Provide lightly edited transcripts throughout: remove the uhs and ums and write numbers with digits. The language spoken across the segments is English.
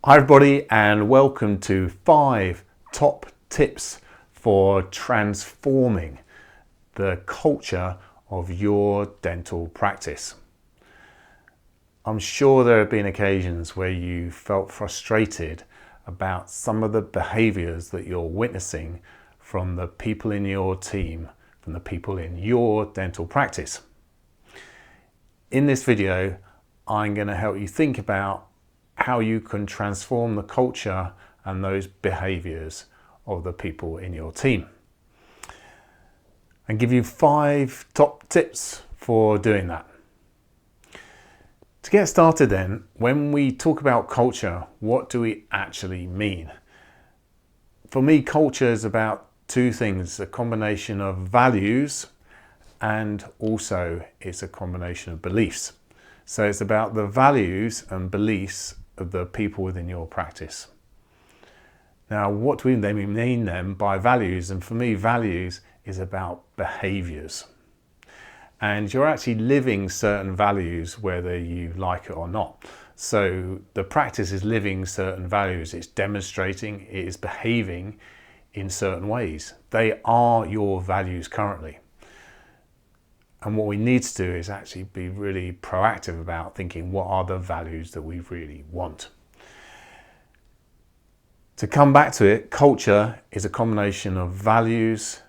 Hi everybody, and welcome to 5 top tips for transforming the culture of your dental practice. I'm sure there have been occasions where you felt frustrated about some of the behaviors that you're witnessing from the people in your team, from the people in your dental practice. In this video, I'm going to help you think about how you can transform the culture and those behaviors of the people in your team, and give you 5 top tips for doing that. To get started then, when we talk about culture, what do we actually mean? For me, culture is about 2 things: a combination of values and also it's a combination of beliefs. So it's about the values and beliefs of the people within your practice. Now, what do we mean then by values? And for me, values is about behaviors. And you're actually living certain values whether you like it or not. So the practice is living certain values. It's demonstrating, it is behaving in certain ways. They are your values currently. And what we need to do is actually be really proactive about thinking, what are the values that we really want? To come back to it, culture is a combination of values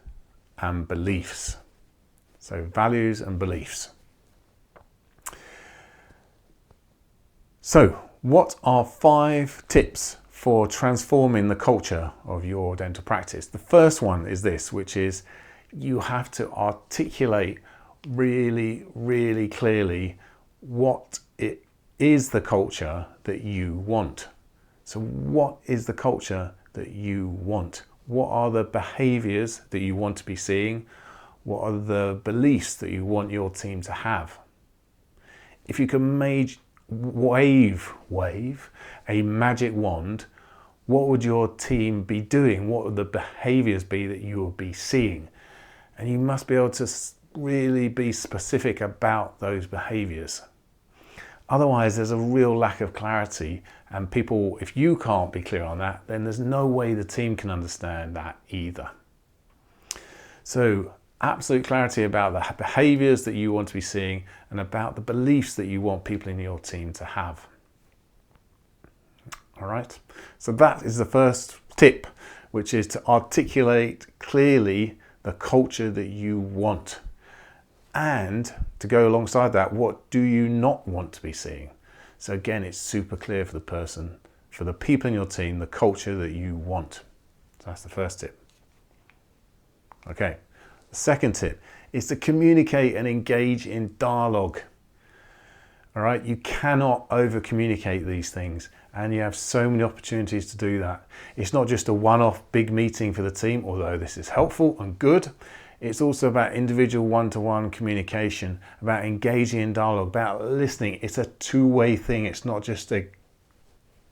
and beliefs. So values and beliefs. So what are 5 tips for transforming the culture of your dental practice? The first one is this, which is you have to articulate really clearly what it is, the culture that you want. So what is the culture that you want? What are the behaviors that you want to be seeing? What are the beliefs that you want your team to have? If you can wave a magic wand, what would your team be doing? What would the behaviors be that you will be seeing? And you must be able to really be specific about those behaviors. Otherwise, there's a real lack of clarity, and people, if you can't be clear on that, then there's no way the team can understand that either. So absolute clarity about the behaviors that you want to be seeing and about the beliefs that you want people in your team to have. All right, so that is the first tip, which is to articulate clearly the culture that you want. And to go alongside that, what do you not want to be seeing? So again, it's super clear for the person, for the people in your team, the culture that you want. So that's the first tip. Okay, the second tip is to communicate and engage in dialogue. All right, you cannot over communicate these things, and you have so many opportunities to do that. It's not just a one-off big meeting for the team, although this is helpful and good. It's also about individual one-to-one communication, about engaging in dialogue, about listening. It's a two-way thing. It's not just a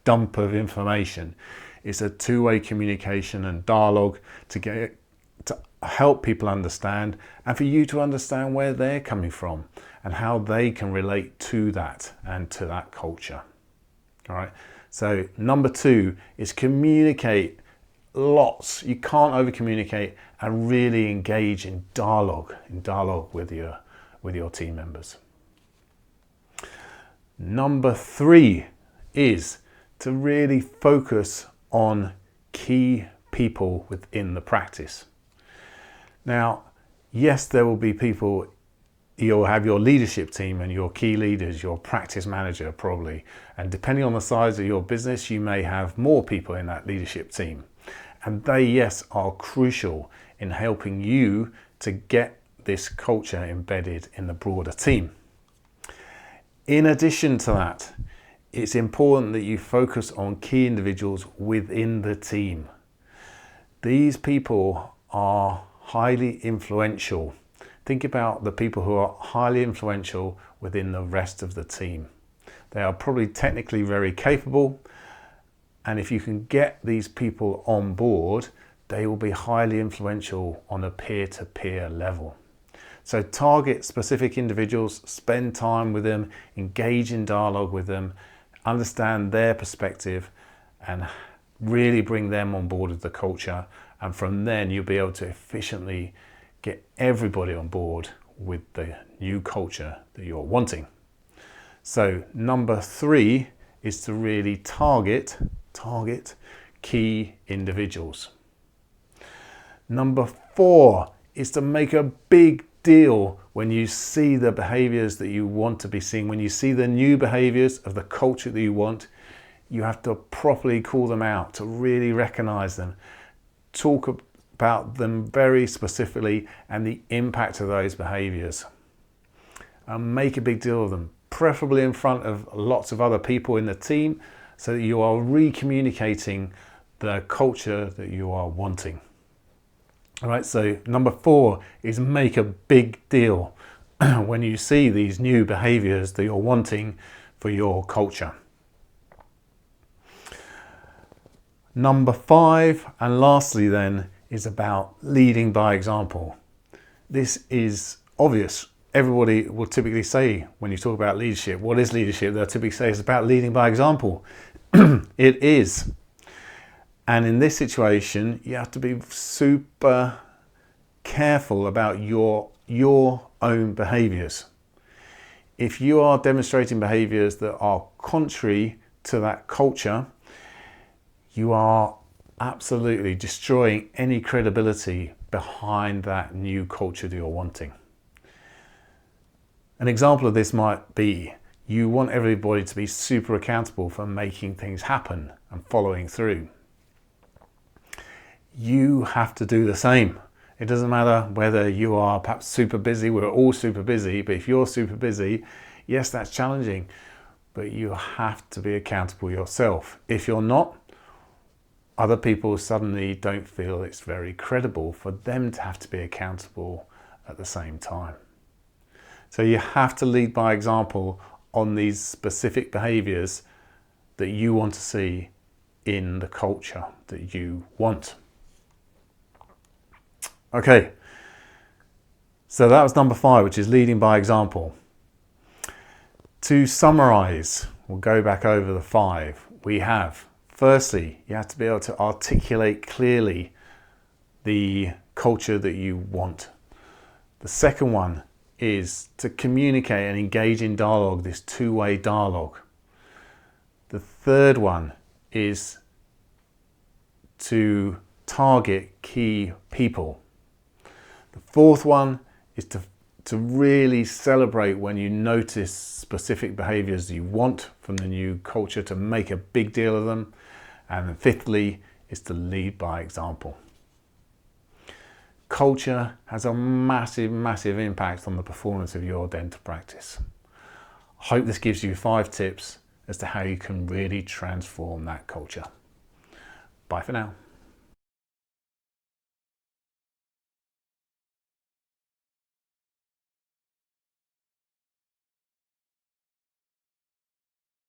dump of information. It's a two-way communication and dialogue to help people understand, and for you to understand where they're coming from and how they can relate to that and to that culture. All right. So number 2 is communicate lots. You can't over communicate, and really engage in dialogue with your team members. Number 3 is to really focus on key people within the practice. Now, yes, there will be people. You'll have your leadership team and your key leaders, your practice manager probably, and depending on the size of your business, you may have more people in that leadership team. And they, yes, are crucial in helping you to get this culture embedded in the broader team. In addition to that, it's important that you focus on key individuals within the team. These people are highly influential. Think about the people who are highly influential within the rest of the team. They are probably technically very capable, and if you can get these people on board, they will be highly influential on a peer-to-peer level. So target specific individuals, spend time with them, engage in dialogue with them, understand their perspective, and really bring them on board with the culture. And from then you'll be able to efficiently get everybody on board with the new culture that you're wanting. So number 3 is to really target key individuals. Number 4 is to make a big deal when you see the behaviors that you want to be seeing. When you see the new behaviors of the culture that you want, you have to properly call them out, to really recognize them, talk about them very specifically and the impact of those behaviors, and make a big deal of them, preferably in front of lots of other people in the team, so that you are re-communicating the culture that you are wanting. All right, so number 4 is make a big deal when you see these new behaviors that you're wanting for your culture. Number 5, and lastly then, is about leading by example. This is obvious. Everybody will typically say, when you talk about leadership, what is leadership? They'll typically say it's about leading by example. It is. And in this situation, you have to be super careful about your own behaviors. If you are demonstrating behaviors that are contrary to that culture, you are absolutely destroying any credibility behind that new culture that you're wanting. An example of this might be, you want everybody to be super accountable for making things happen and following through. You have to do the same. It doesn't matter whether you are perhaps super busy, we're all super busy, but if you're super busy, yes, that's challenging, but you have to be accountable yourself. If you're not, other people suddenly don't feel it's very credible for them to have to be accountable at the same time. So you have to lead by example on these specific behaviors that you want to see in the culture that you want. Okay, so that was number 5, which is leading by example. To summarize, we'll go back over the 5. We have, firstly, you have to be able to articulate clearly the culture that you want. The second one is to communicate and engage in dialogue, this two-way dialogue. The third one is to target key people. The fourth one is to really celebrate when you notice specific behaviors you want from the new culture, to make a big deal of them. And then fifthly is to lead by example. Culture has a massive impact on the performance of your dental practice. I hope this gives you 5 tips as to how you can really transform that culture. Bye for now.